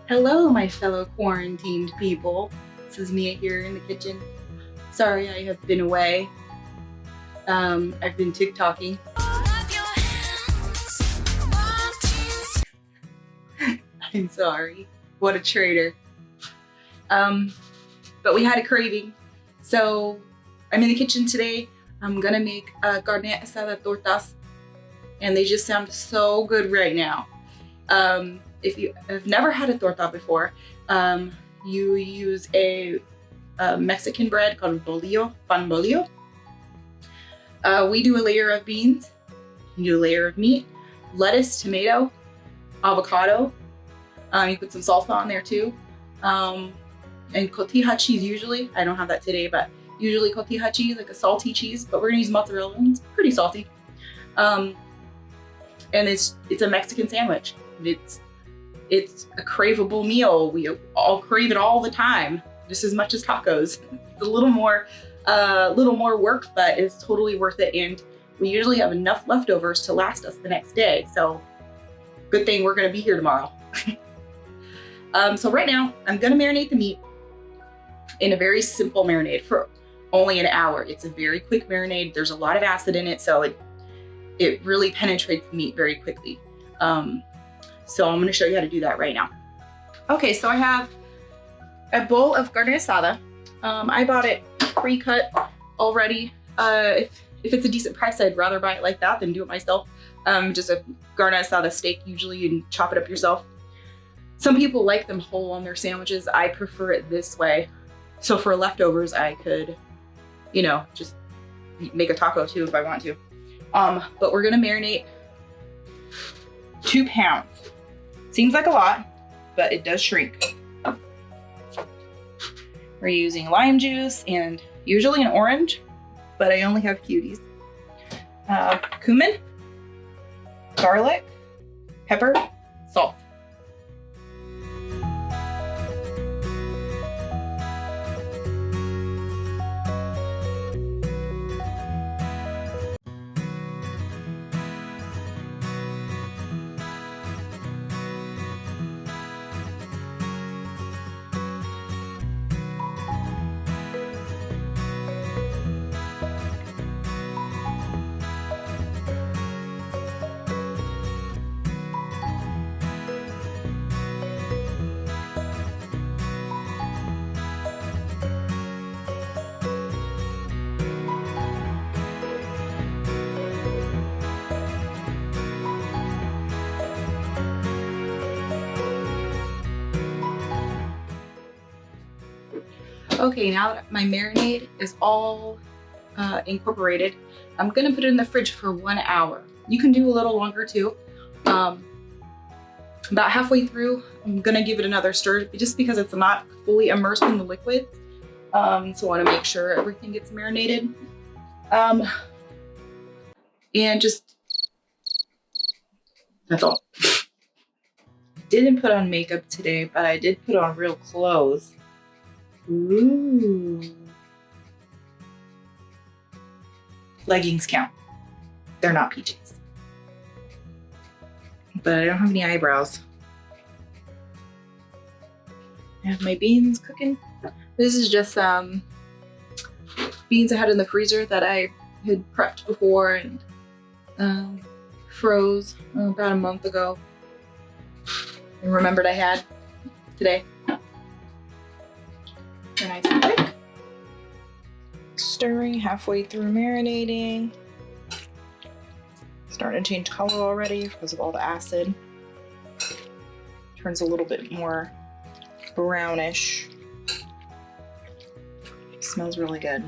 Hello, my fellow quarantined people. This is Mia here in the kitchen. Sorry I have been away. I've been TikToking. I'm sorry. What a traitor. But we had a craving. So I'm in the kitchen today. I'm gonna make Carne Asada tortas. And they just sound so good right now. If you have never had a torta before, you use a Mexican bread called bolillo, pan bolillo. We do a layer of beans, you do a layer of meat, lettuce, tomato, avocado. You put some salsa on there too. And cotija cheese usually. I don't have that today, but usually cotija cheese, like a salty cheese, but we're gonna use mozzarella and it's pretty salty. And it's a Mexican sandwich. It's a craveable meal. We all crave it all the time, just as much as tacos. It's a little more work, but it's totally worth it. And we usually have enough leftovers to last us the next day. So good thing we're gonna be here tomorrow. So right now I'm gonna marinate the meat in a very simple marinade for only an hour. It's a very quick marinade. There's a lot of acid in it, so it really penetrates the meat very quickly. So I'm gonna show you how to do that right now. Okay, so I have a bowl of carne asada. I bought it pre-cut already. If it's a decent price, I'd rather buy it like that than do it myself. Just a carne asada steak, usually you can chop it up yourself. Some people like them whole on their sandwiches. I prefer it this way. So for leftovers, I could, just make a taco too if I want to. But we're gonna marinate 2 pounds. Seems like a lot, but it does shrink. We're using lime juice and usually an orange, but I only have cuties. Cumin, garlic, pepper, salt. Okay, now that my marinade is all incorporated, I'm gonna put it in the fridge for 1 hour. You can do a little longer too. About halfway through, I'm gonna give it another stir just because it's not fully immersed in the liquids. So I wanna make sure everything gets marinated. And that's all. Didn't put on makeup today, but I did put on real clothes. Ooh. Leggings count. They're not PJs. But I don't have any eyebrows. I have my beans cooking. This is just beans I had in the freezer that I had prepped before and froze about a month ago. And remembered I had today. They're nice and quick. Stirring halfway through marinating. Starting to change color already because of all the acid. Turns a little bit more brownish. It smells really good.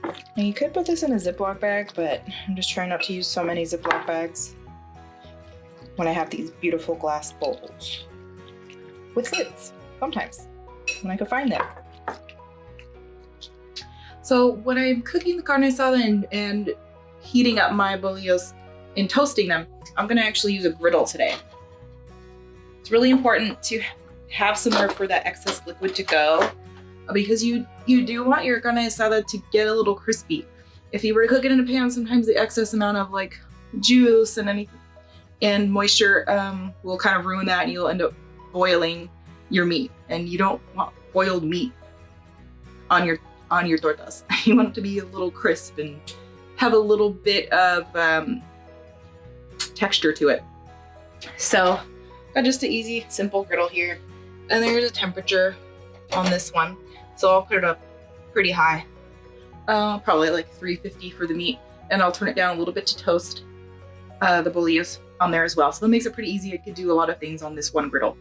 Now you could put this in a Ziploc bag, but I'm just trying not to use so many Ziploc bags when I have these beautiful glass bowls with lids, sometimes, when I could find them. So when I'm cooking the carne asada and heating up my bolillos and toasting them, I'm gonna actually use a griddle today. It's really important to have somewhere for that excess liquid to go because you do want your carne asada to get a little crispy. If you were to cook it in a pan, sometimes the excess amount of like juice and moisture will kind of ruin that, and you'll end up boiling your meat, and you don't want boiled meat on your tortas. You want it to be a little crisp and have a little bit of texture to it. So got just an easy, simple griddle here, and there's a temperature on this one, so I'll put it up pretty high, probably like 350 for the meat, and I'll turn it down a little bit to toast the bolillos on there as well. So it makes it pretty easy. I could do a lot of things on this one griddle.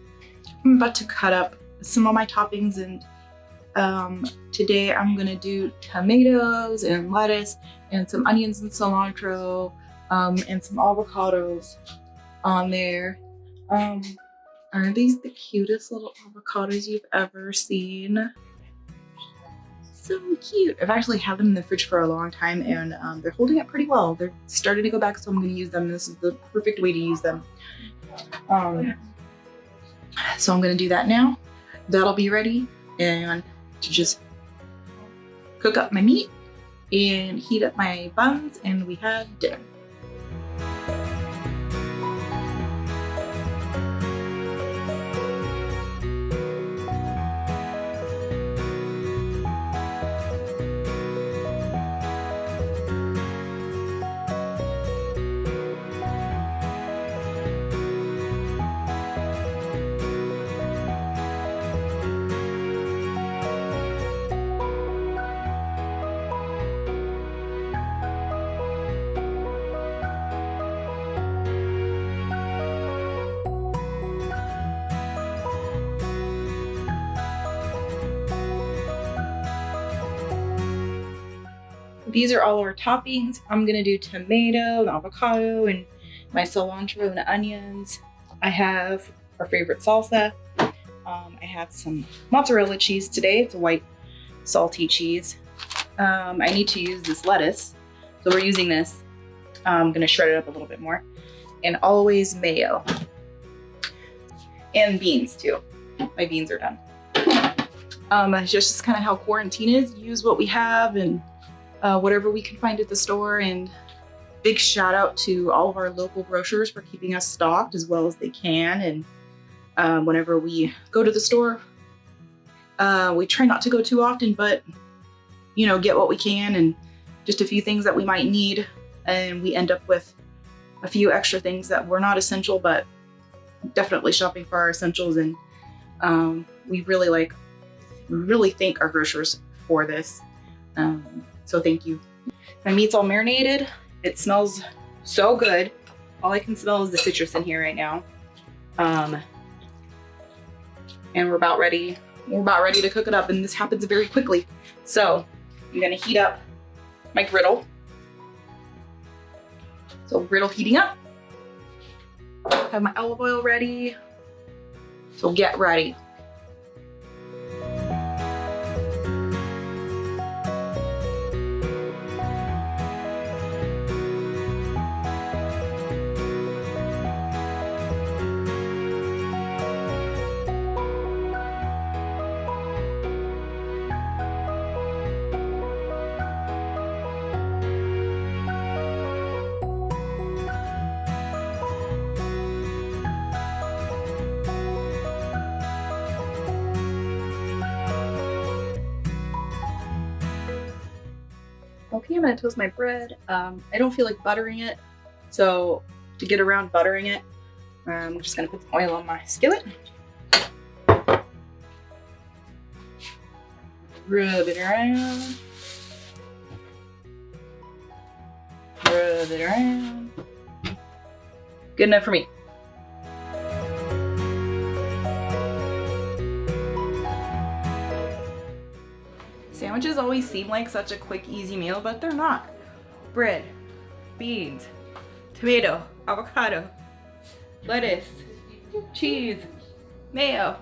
I'm about to cut up some of my toppings, and today I'm gonna do tomatoes and lettuce and some onions and cilantro, and some avocados on there. Aren't these the cutest little avocados you've ever seen? So cute. I've actually had them in the fridge for a long time, and they're holding up pretty well. They're starting to go back, so I'm going to use them. This is the perfect way to use them. So I'm going to do that now. That'll be ready, and to just cook up my meat and heat up my buns, and we have dinner. These are all our toppings. I'm gonna do tomato and avocado and my cilantro and onions. I have our favorite salsa. I have some mozzarella cheese today. It's a white salty cheese. I need to use this lettuce, so we're using this. I'm gonna shred it up a little bit more. And always mayo. And beans too. My beans are done. It's just kind of how quarantine is. Use what we have and whatever we can find at the store. And big shout out to all of our local grocers for keeping us stocked as well as they can. And whenever we go to the store, we try not to go too often, but you know, get what we can and just a few things that we might need. And we end up with a few extra things that were not essential, but definitely shopping for our essentials. And we really thank our grocers for this. So thank you. My meat's all marinated. It smells so good. All I can smell is the citrus in here right now. And we're about ready to cook it up, and this happens very quickly. So I'm gonna heat up my griddle. So griddle heating up. Have my olive oil ready. So get ready. Okay, I'm gonna toast my bread. I don't feel like buttering it, so to get around buttering it, I'm just gonna put some oil on my skillet. Rub it around. Rub it around. Good enough for me. Sandwiches always seem like such a quick, easy meal, but they're not. Bread, beans, tomato, avocado, lettuce, cheese, mayo.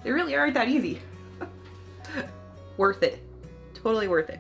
They really aren't that easy. Worth it. Totally worth it.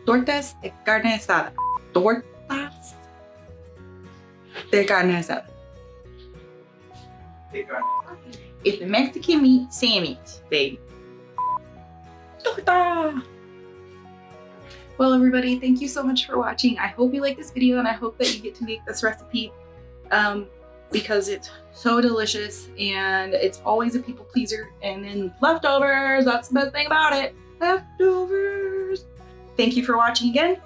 Tortas de carne asada. Tortas de carne asada. It's a Mexican meat sandwich, baby. Torta! Well, everybody, thank you so much for watching. I hope you like this video and I hope that you get to make this recipe because it's so delicious and it's always a people pleaser. And then leftovers, that's the best thing about it. Leftovers. Thank you for watching again.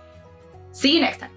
See you next time.